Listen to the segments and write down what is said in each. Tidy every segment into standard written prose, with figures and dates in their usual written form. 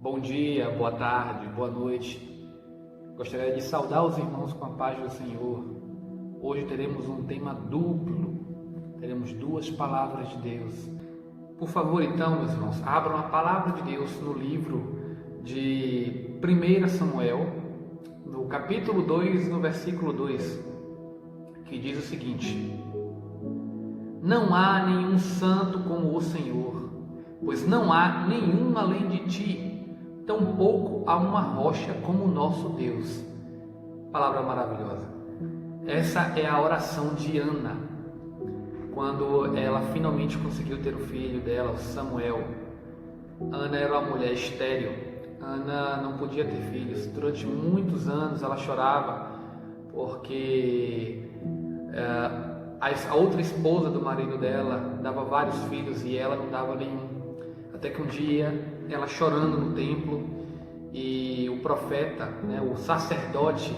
Bom dia, boa tarde, boa noite. Gostaria de saudar os irmãos com a paz do Senhor. Hoje teremos um tema duplo, teremos duas palavras de Deus. Por favor, então, meus irmãos, abram a palavra de Deus no livro de 1 Samuel, no capítulo 2, no versículo 2, que diz o seguinte: Não há nenhum santo como o Senhor, pois não há nenhum além de ti. Tampouco há uma rocha como o nosso Deus. Palavra maravilhosa. Essa é a oração de Ana, quando ela finalmente conseguiu ter o filho dela, Samuel. Ana era uma mulher estéril. Ana não podia ter filhos. Durante muitos anos ela chorava porque a outra esposa do marido dela dava vários filhos e ela não dava nenhum. Até que um dia, ela chorando no templo, e o profeta, o sacerdote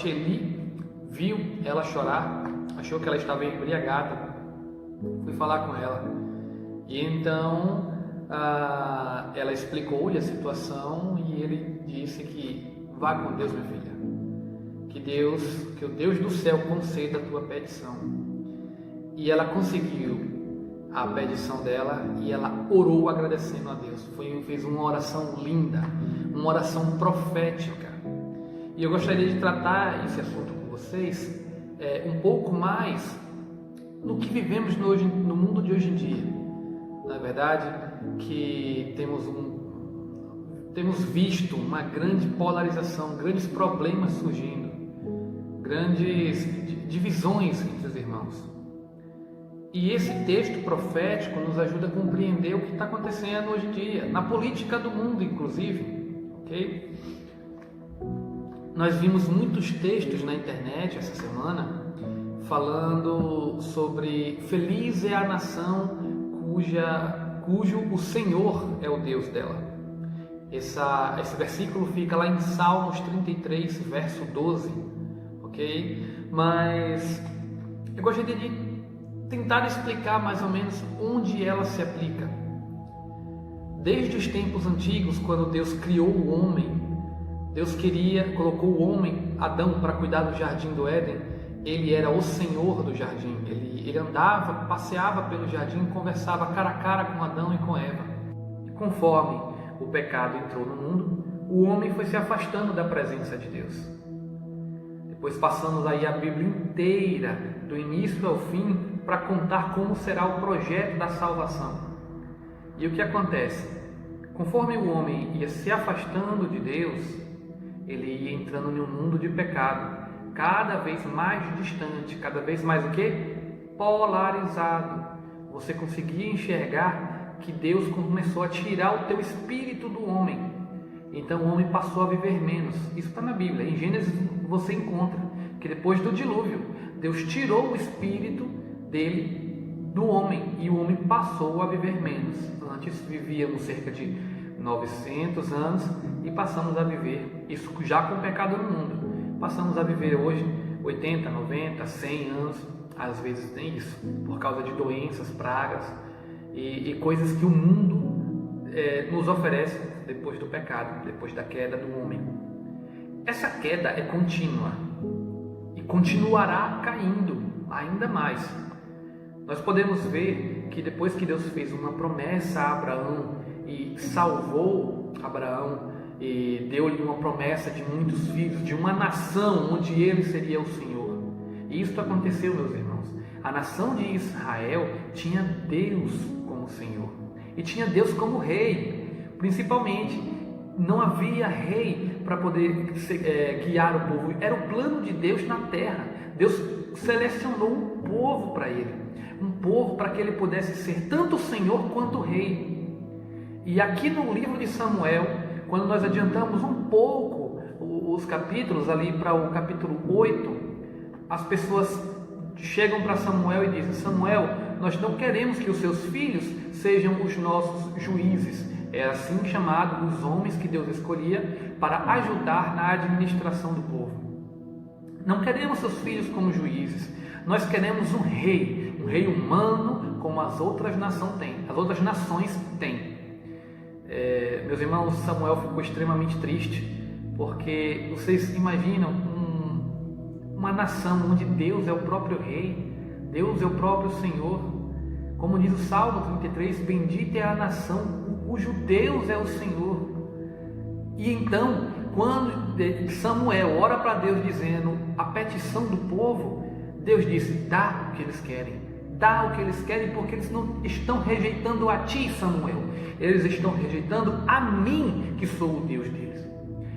Eli, viu ela chorar, achou que ela estava embriagada, foi falar com ela. E então ela explicou-lhe a situação e ele disse que vá com Deus, minha filha, que o Deus do céu conceda a tua petição. E ela conseguiu a petição dela e ela orou agradecendo a Deus. Fez uma oração linda, uma oração profética. E eu gostaria de tratar esse assunto com vocês um pouco mais no que vivemos no mundo de hoje em dia. Na verdade, que temos visto uma grande polarização, grandes problemas surgindo, grandes divisões entre os irmãos. E esse texto profético nos ajuda a compreender o que está acontecendo hoje em dia, na política do mundo, inclusive. Ok? Nós vimos muitos textos na internet essa semana falando sobre feliz é a nação cujo o Senhor é o Deus dela. Esse versículo fica lá em Salmos 33, verso 12. Ok? Mas eu gostaria de tentar explicar mais ou menos onde ela se aplica. Desde os tempos antigos, quando Deus criou o homem, Deus colocou o homem, Adão, para cuidar do jardim do Éden. Ele era o Senhor do jardim. Ele andava, passeava pelo jardim, conversava cara a cara com Adão e com Eva. E conforme o pecado entrou no mundo, o homem foi se afastando da presença de Deus. Depois passamos aí a Bíblia inteira, do início ao fim, para contar como será o projeto da salvação. E o que acontece? Conforme o homem ia se afastando de Deus, ele ia entrando em um mundo de pecado, cada vez mais distante, cada vez mais o quê? Polarizado. Você conseguia enxergar que Deus começou a tirar o teu espírito do homem. Então o homem passou a viver menos. Isso está na Bíblia. Em Gênesis você encontra que depois do dilúvio, Deus tirou o espírito dele do homem e o homem passou a viver menos. Antes vivíamos cerca de 900 anos e passamos a viver, isso já com o pecado no mundo, passamos a viver hoje 80, 90, 100 anos, às vezes tem isso, por causa de doenças, pragas e coisas que o mundo nos oferece depois do pecado, depois da queda do homem. Essa queda é contínua e continuará caindo ainda mais. Nós podemos ver que depois que Deus fez uma promessa a Abraão e salvou Abraão e deu-lhe uma promessa de muitos filhos, de uma nação onde ele seria o Senhor. E isso aconteceu, meus irmãos. A nação de Israel tinha Deus como Senhor e tinha Deus como rei. Principalmente, não havia rei para poder guiar o povo. Era o plano de Deus na terra. Deus selecionou um povo para ele. Um povo para que ele pudesse ser tanto Senhor quanto Rei. E aqui no livro de Samuel, quando nós adiantamos um pouco os capítulos ali para o capítulo 8, as pessoas chegam para Samuel e dizem: Samuel, nós não queremos que os seus filhos sejam os nossos juízes. É assim chamado os homens que Deus escolhia para ajudar na administração do povo. Não queremos seus filhos como juízes. Nós queremos um rei humano como as outras nações têm. Meus irmãos, Samuel ficou extremamente triste, porque vocês imaginam uma nação onde Deus é o próprio rei, Deus é o próprio Senhor. Como diz o Salmo 33, bendita é a nação cujo Deus é o Senhor. E então, quando Samuel ora para Deus dizendo a petição do povo, Deus disse: dá o que eles querem, dá o que eles querem, porque eles não estão rejeitando a ti, Samuel, eles estão rejeitando a mim, que sou o Deus deles.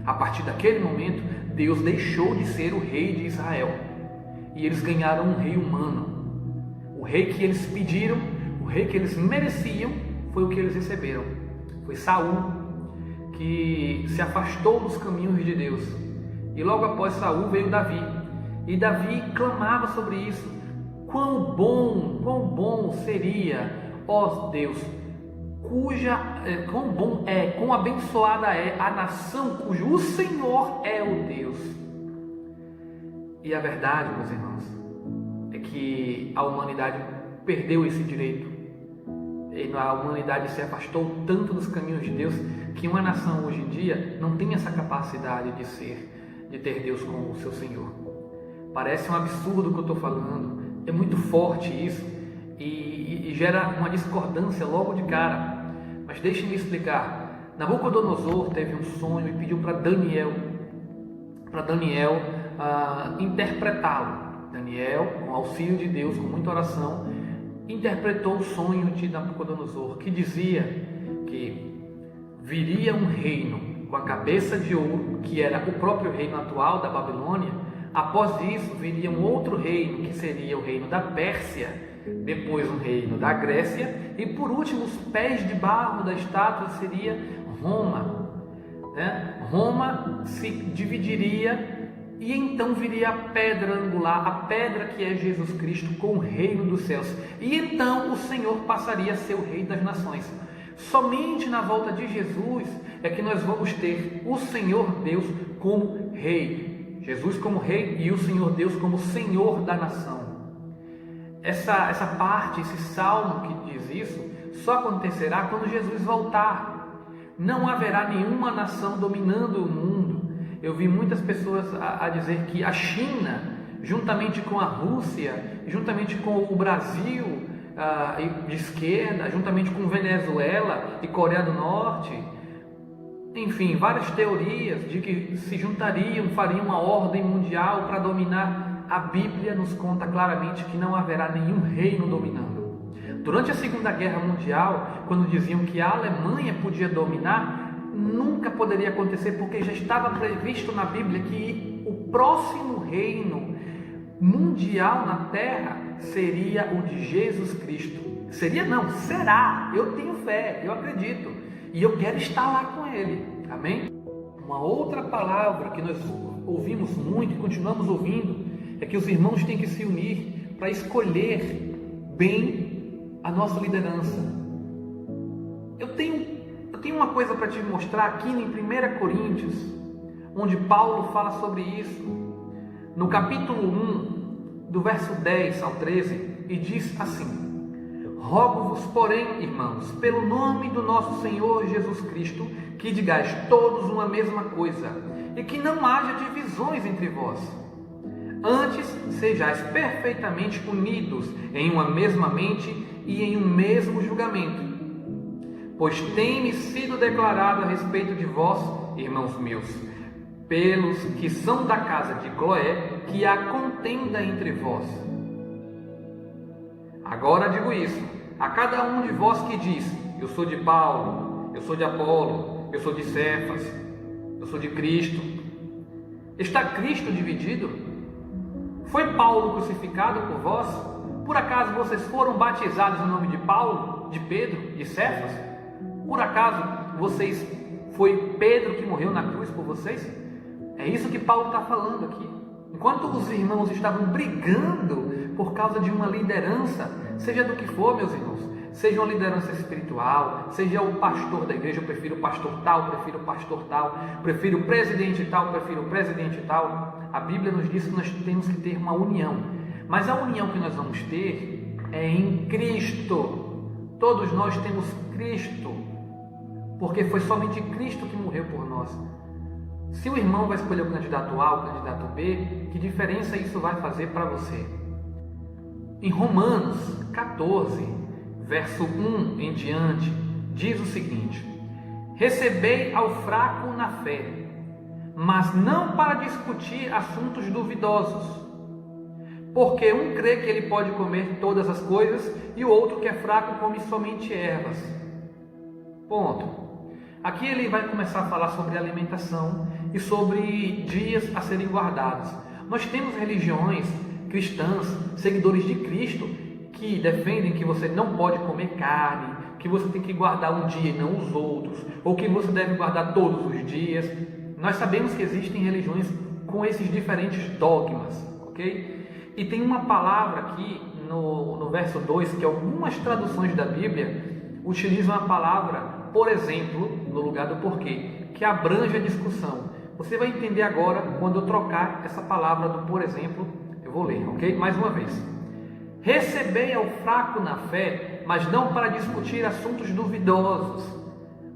A partir daquele momento, Deus deixou de ser o rei de Israel e eles ganharam um rei humano. O rei que eles pediram, o rei que eles mereciam, foi o que eles receberam. Foi Saul, que se afastou dos caminhos de Deus. E logo após Saul veio Davi. E Davi clamava sobre isso: quão bom seria, ó Deus, quão bom é, quão abençoada é a nação cujo o Senhor é o Deus. E a verdade, meus irmãos, é que a humanidade perdeu esse direito. E a humanidade se afastou tanto dos caminhos de Deus que uma nação hoje em dia não tem essa capacidade de ter Deus como o seu Senhor. Parece um absurdo o que eu estou falando, é muito forte isso e gera uma discordância logo de cara. Mas deixe-me explicar. Nabucodonosor teve um sonho e pediu para Daniel interpretá-lo. Daniel, com auxílio de Deus, com muita oração, interpretou o sonho de Nabucodonosor, que dizia que viria um reino com a cabeça de ouro, que era o próprio reino atual da Babilônia. Após isso viria um outro reino, que seria o reino da Pérsia, depois um reino da Grécia, e por último os pés de barro da estátua seria Roma. Roma se dividiria e então viria a pedra angular, a pedra que é Jesus Cristo, com o reino dos céus. E então o Senhor passaria a ser o rei das nações. Somente na volta de Jesus é que nós vamos ter o Senhor Deus como rei. Jesus como rei e o Senhor Deus como Senhor da nação. Essa parte, esse salmo que diz isso, só acontecerá quando Jesus voltar. Não haverá nenhuma nação dominando o mundo. Eu vi muitas pessoas a dizer que a China, juntamente com a Rússia, juntamente com o Brasil de esquerda, juntamente com Venezuela e Coreia do Norte, enfim, várias teorias de que se juntariam, fariam uma ordem mundial para dominar. A Bíblia nos conta claramente que não haverá nenhum reino dominando. Durante a Segunda Guerra Mundial, quando diziam que a Alemanha podia dominar, nunca poderia acontecer, porque já estava previsto na Bíblia que o próximo reino mundial na Terra seria o de Jesus Cristo. Seria não, será. Eu tenho fé, eu acredito e eu quero estar lá com Ele. Amém? Uma outra palavra que nós ouvimos muito e continuamos ouvindo é que os irmãos têm que se unir para escolher bem a nossa liderança. Eu tenho uma coisa para te mostrar aqui em 1 Coríntios, onde Paulo fala sobre isso, no capítulo 1, do verso 10 ao 13, e diz assim: rogo-vos, porém, irmãos, pelo nome do nosso Senhor Jesus Cristo, que digais todos uma mesma coisa, e que não haja divisões entre vós. Antes, sejais perfeitamente unidos em uma mesma mente e em um mesmo julgamento. Pois tem-me sido declarado a respeito de vós, irmãos meus, pelos que são da casa de Cloé, que há contenda entre vós. Agora digo isso a cada um de vós que diz: eu sou de Paulo, eu sou de Apolo, eu sou de Cefas, eu sou de Cristo. Está Cristo dividido? Foi Paulo crucificado por vós? Por acaso vocês foram batizados em nome de Paulo, de Pedro, de Cefas? Por acaso foi Pedro que morreu na cruz por vocês? É isso que Paulo está falando aqui. Enquanto os irmãos estavam brigando por causa de uma liderança, seja do que for, meus irmãos, seja uma liderança espiritual, seja o pastor da igreja, eu prefiro o pastor tal, prefiro o pastor tal, prefiro o presidente tal, prefiro o presidente tal. A Bíblia nos diz que nós temos que ter uma união, mas a união que nós vamos ter é em Cristo. Todos nós temos Cristo porque foi somente Cristo que morreu por nós. Se o irmão vai escolher o candidato A ou o candidato B, que diferença isso vai fazer para você? Em Romanos 14, verso 1 em diante, diz o seguinte: recebei ao fraco na fé, mas não para discutir assuntos duvidosos. Porque um crê que ele pode comer todas as coisas e o outro que é fraco come somente ervas. Ponto. Aqui ele vai começar a falar sobre alimentação e sobre dias a serem guardados. Nós temos religiões cristãs, seguidores de Cristo, que defendem que você não pode comer carne, que você tem que guardar um dia e não os outros, ou que você deve guardar todos os dias. Nós sabemos que existem religiões com esses diferentes dogmas, ok? E tem uma palavra aqui no verso 2, que algumas traduções da Bíblia utilizam a palavra por exemplo, no lugar do porquê, que abrange a discussão. Você vai entender agora quando eu trocar essa palavra do por exemplo, eu vou ler, ok? Mais uma vez. Recebei ao fraco na fé, mas não para discutir assuntos duvidosos.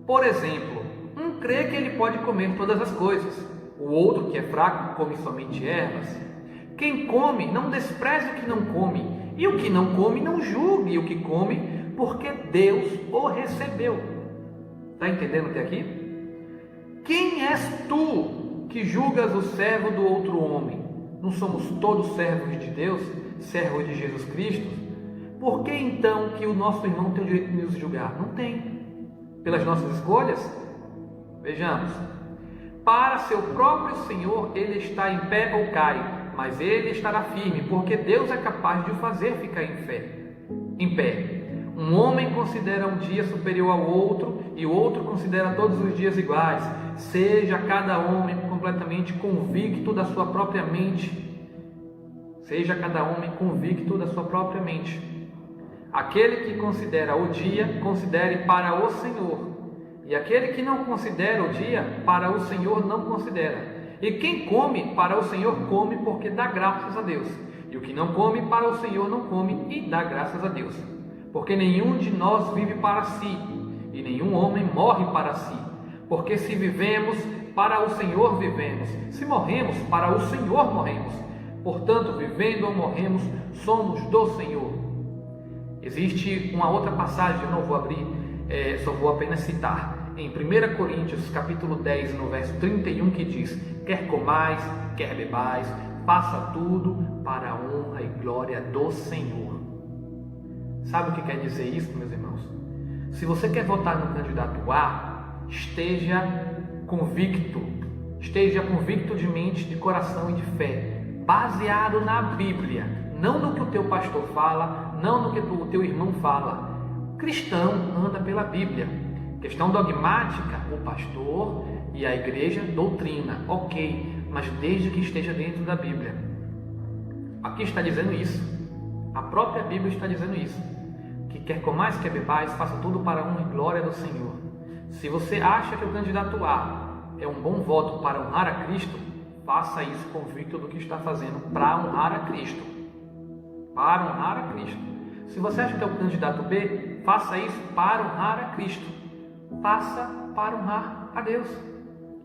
Por exemplo, um crê que ele pode comer todas as coisas, o outro, que é fraco, come somente ervas. Quem come, não despreze o que não come, e o que não come, não julgue o que come, porque Deus o recebeu. Está entendendo até aqui? Quem és tu que julgas o servo do outro homem? Não somos todos servos de Deus, servos de Jesus Cristo? Por que então que o nosso irmão tem o direito de nos julgar? Não tem. Pelas nossas escolhas? Vejamos. Para seu próprio Senhor ele está em pé ou cai, mas ele estará firme, porque Deus é capaz de o fazer ficar em pé. Um homem considera um dia superior ao outro e o outro considera todos os dias iguais. Seja cada homem completamente convicto da sua própria mente. Seja cada homem convicto da sua própria mente. Aquele que considera o dia, considere para o Senhor. E aquele que não considera o dia, para o Senhor não considera. E quem come, para o Senhor come, porque dá graças a Deus. E o que não come, para o Senhor não come e dá graças a Deus. Porque nenhum de nós vive para si, e nenhum homem morre para si. Porque se vivemos, para o Senhor vivemos. Se morremos, para o Senhor morremos. Portanto, vivendo ou morremos, somos do Senhor. Existe uma outra passagem, eu não vou abrir, só vou apenas citar. Em 1 Coríntios, capítulo 10, no verso 31, que diz: quer comais, quer bebais, faça tudo para a honra e glória do Senhor. Sabe o que quer dizer isso, meus irmãos? Se você quer votar no candidato A, esteja convicto de mente, de coração e de fé, baseado na Bíblia, não no que o teu pastor fala, não no que o teu irmão fala. O cristão anda pela Bíblia. Questão dogmática, o pastor e a igreja doutrina, ok, mas desde que esteja dentro da Bíblia. Aqui está dizendo isso. A própria Bíblia está dizendo isso. Que quer comais, quer bebais, faça tudo para a honra e glória do Senhor. Se você acha que o candidato A é um bom voto para honrar a Cristo, faça isso convicto do que está fazendo para honrar a Cristo. Para honrar a Cristo. Se você acha que é o candidato B, faça isso para honrar a Cristo. Faça para honrar a Deus.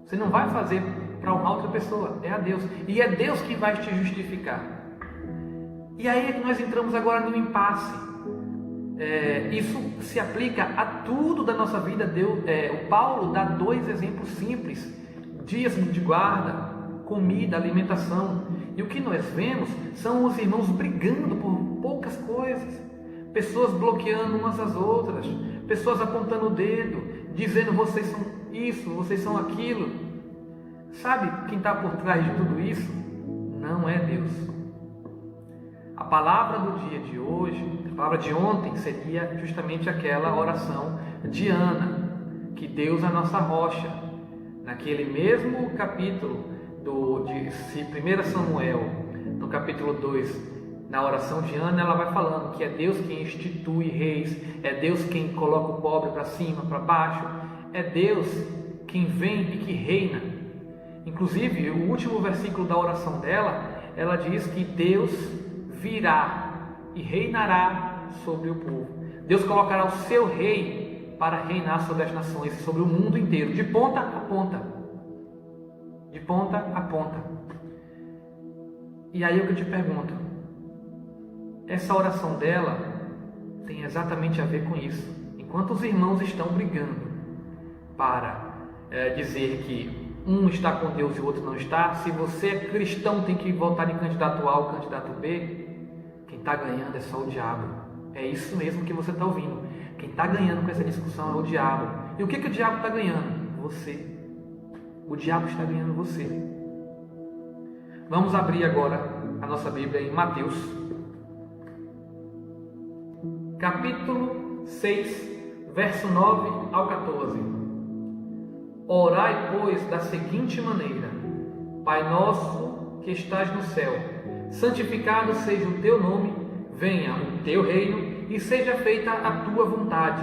Você não vai fazer para honrar outra pessoa, é a Deus. E é Deus que vai te justificar. E aí é que nós entramos agora no impasse. Isso se aplica a tudo da nossa vida. O Paulo dá 2 exemplos simples: dias de guarda, comida, alimentação. E o que nós vemos são os irmãos brigando por poucas coisas, pessoas bloqueando umas às outras, pessoas apontando o dedo, dizendo vocês são isso, vocês são aquilo. Sabe quem está por trás de tudo isso? Não é Deus. A palavra do dia de hoje, a palavra de ontem, seria justamente aquela oração de Ana, que Deus é a nossa rocha. Naquele mesmo capítulo de 1 Samuel, no capítulo 2, na oração de Ana, ela vai falando que é Deus quem institui reis, é Deus quem coloca o pobre para cima, para baixo, é Deus quem vem e que reina. Inclusive, o último versículo da oração dela, ela diz que Deus virá e reinará sobre o povo. Deus colocará o seu rei para reinar sobre as nações, sobre o mundo inteiro, de ponta a ponta. De ponta a ponta. E aí eu te pergunto, essa oração dela tem exatamente a ver com isso. Enquanto os irmãos estão brigando para dizer que um está com Deus e o outro não está, se você é cristão tem que votar em candidato A ou candidato B, quem está ganhando é só o diabo. É isso mesmo que você está ouvindo. Quem está ganhando com essa discussão é o diabo. E o que o diabo está ganhando? Você. O diabo está ganhando você. Vamos abrir agora a nossa Bíblia em Mateus, capítulo 6, verso 9 ao 14. Orai, pois, da seguinte maneira: Pai nosso que estás no céu, santificado seja o teu nome, venha o teu reino e seja feita a tua vontade,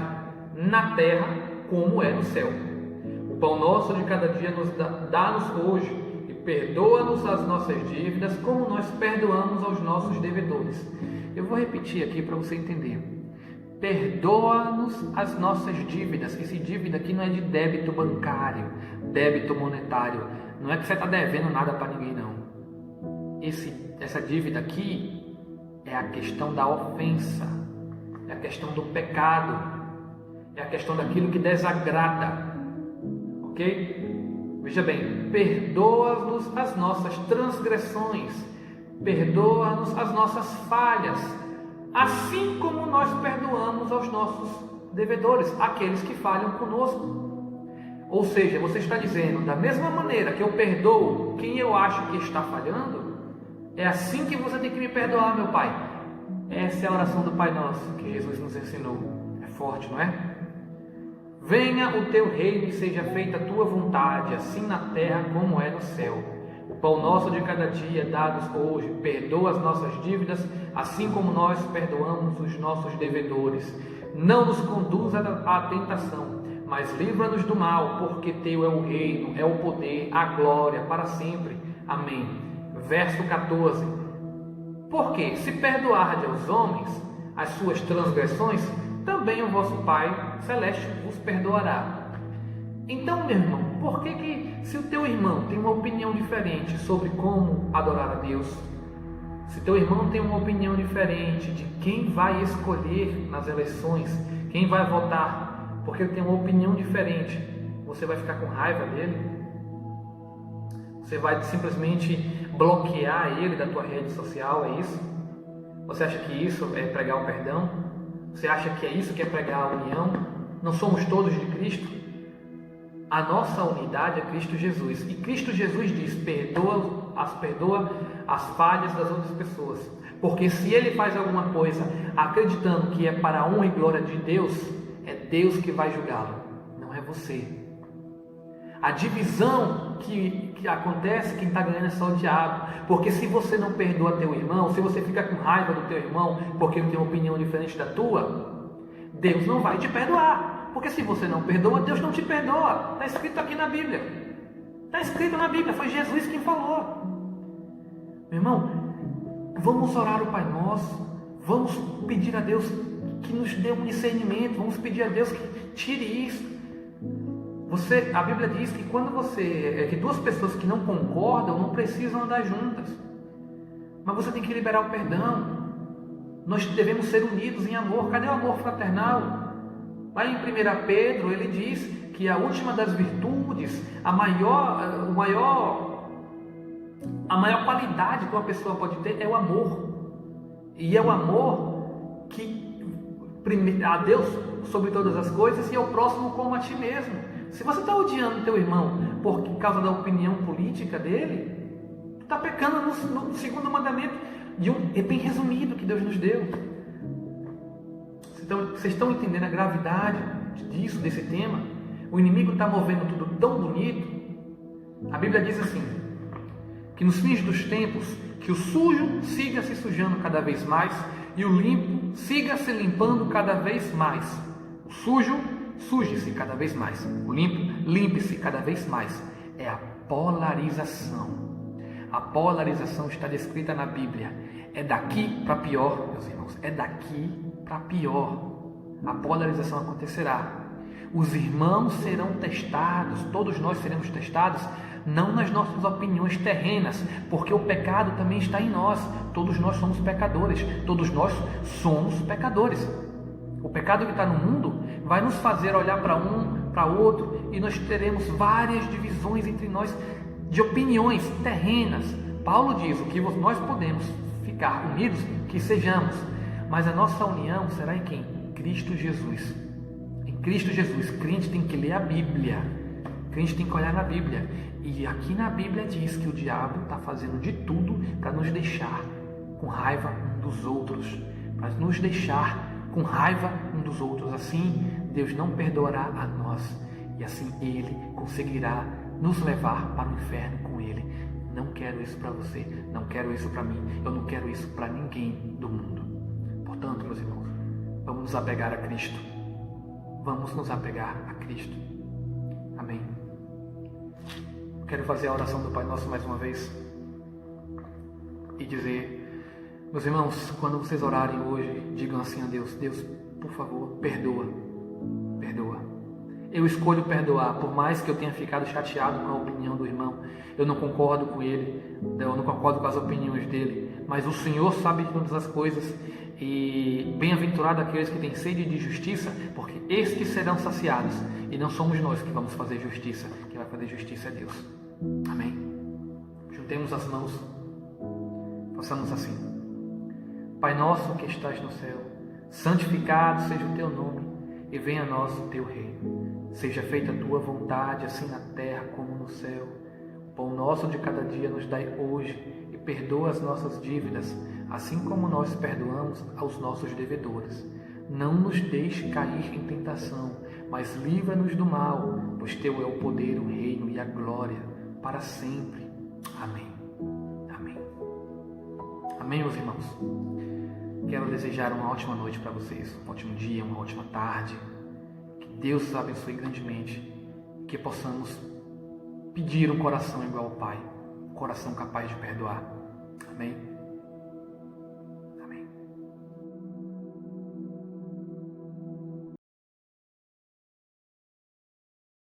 na terra como é no céu. O pão nosso de cada dia nos dá-nos hoje, e perdoa-nos as nossas dívidas, como nós perdoamos aos nossos devedores. Eu vou repetir aqui para você entender. Perdoa-nos as nossas dívidas. Esse dívida aqui não é de débito bancário, débito monetário. Não é que você está devendo nada para ninguém, não. Essa dívida aqui é a questão da ofensa, é a questão do pecado, é a questão daquilo que desagrada. Ok? Veja bem, perdoa-nos as nossas transgressões, perdoa-nos as nossas falhas, assim como nós perdoamos aos nossos devedores, aqueles que falham conosco. Ou seja, você está dizendo, da mesma maneira que eu perdoo quem eu acho que está falhando, é assim que você tem que me perdoar, meu Pai. Essa é a oração do Pai Nosso que Jesus nos ensinou. É forte, não é? Venha o teu reino e seja feita a tua vontade, assim na terra como é no céu. O pão nosso de cada dia dá-nos hoje, perdoa as nossas dívidas, assim como nós perdoamos os nossos devedores. Não nos conduza à tentação, mas livra-nos do mal, porque teu é o reino, é o poder, a glória, para sempre. Amém. Verso 14. Porque se perdoardes aos homens as suas transgressões, também o vosso Pai Celeste vos perdoará. Então, meu irmão, por que se o teu irmão tem uma opinião diferente sobre como adorar a Deus, se teu irmão tem uma opinião diferente de quem vai escolher nas eleições, quem vai votar, porque ele tem uma opinião diferente, você vai ficar com raiva dele? Você vai simplesmente bloquear ele da tua rede social, é isso? Você acha que isso é pregar o perdão? Você acha que é isso que é pregar a união? Não somos todos de Cristo? A nossa unidade é Cristo Jesus. E Cristo Jesus diz, perdoa as falhas das outras pessoas. Porque se ele faz alguma coisa acreditando que é para a honra e glória de Deus, é Deus que vai julgá-lo, não é você. A divisão que acontece, quem está ganhando é só o diabo. Porque se você não perdoa teu irmão, se você fica com raiva do teu irmão porque ele tem uma opinião diferente da tua, Deus não vai te perdoar. Porque se você não perdoa, Deus não te perdoa. Está escrito aqui na Bíblia. Está escrito na Bíblia, foi Jesus quem falou. Meu irmão, vamos orar o Pai Nosso, vamos pedir a Deus que nos dê um discernimento, vamos pedir a Deus que tire isso. A Bíblia diz que que duas pessoas que não concordam não precisam andar juntas. Mas você tem que liberar o perdão. Nós devemos ser unidos em amor. Cadê o amor fraternal? Lá em 1 Pedro ele diz que a última das virtudes, a maior qualidade que uma pessoa pode ter é o amor. E é o amor que a Deus sobre todas as coisas e ao próximo como a ti mesmo. Se você está odiando teu irmão por causa da opinião política dele, está pecando no segundo mandamento, é bem resumido que Deus nos deu. Então, vocês estão entendendo a gravidade disso, desse tema? O inimigo está movendo tudo tão bonito. A Bíblia diz assim, que nos fins dos tempos, que o sujo siga se sujando cada vez mais e o limpo siga se limpando cada vez mais. O sujo, suje-se cada vez mais. O limpo, limpe-se cada vez mais. É a polarização. A polarização está descrita na Bíblia. É daqui para pior, meus irmãos. É daqui para pior. A polarização acontecerá. Os irmãos serão testados, todos nós seremos testados, não nas nossas opiniões terrenas, porque o pecado também está em nós. Todos nós somos pecadores, todos nós somos pecadores. O pecado que está no mundo vai nos fazer olhar para um, para outro, e nós teremos várias divisões entre nós de opiniões terrenas. Paulo diz: o que nós podemos ficar unidos, que sejamos, mas a nossa união será em quem? Em Cristo Jesus. Em Cristo Jesus. Crente tem que ler a Bíblia, crente tem que olhar na Bíblia, e aqui na Bíblia diz que o diabo está fazendo de tudo para nos deixar com raiva um dos outros, para nos deixar com raiva um dos outros. Assim Deus não perdoará a nós, e assim Ele conseguirá nos levar para o inferno com Ele. Não quero isso para você, não quero isso para mim, eu não quero isso para ninguém do mundo. Portanto, meus irmãos, vamos nos apegar a Cristo. Vamos nos apegar a Cristo. Amém. Quero fazer a oração do Pai Nosso mais uma vez e dizer: meus irmãos, quando vocês orarem hoje, digam assim a Deus: Deus, por favor, perdoa, perdoa. Eu escolho perdoar, por mais que eu tenha ficado chateado com a opinião do irmão, eu não concordo com ele, eu não concordo com as opiniões dele, mas o Senhor sabe de todas as coisas, e bem-aventurado aqueles que têm sede de justiça, porque estes serão saciados, e não somos nós que vamos fazer justiça, quem vai fazer justiça é Deus. Amém? Juntemos as mãos, façamos assim: Pai nosso que estás no céu, santificado seja o teu nome, e venha a nós o teu reino. Seja feita a tua vontade, assim na terra como no céu. O pão nosso de cada dia nos dai hoje, e perdoa as nossas dívidas, assim como nós perdoamos aos nossos devedores. Não nos deixe cair em tentação, mas livra-nos do mal, pois teu é o poder, o reino e a glória, para sempre. Amém. Amém. Amém, meus irmãos. Quero desejar uma ótima noite para vocês, um ótimo dia, uma ótima tarde. Que Deus os abençoe grandemente, que possamos pedir um coração igual ao Pai, um coração capaz de perdoar. Amém?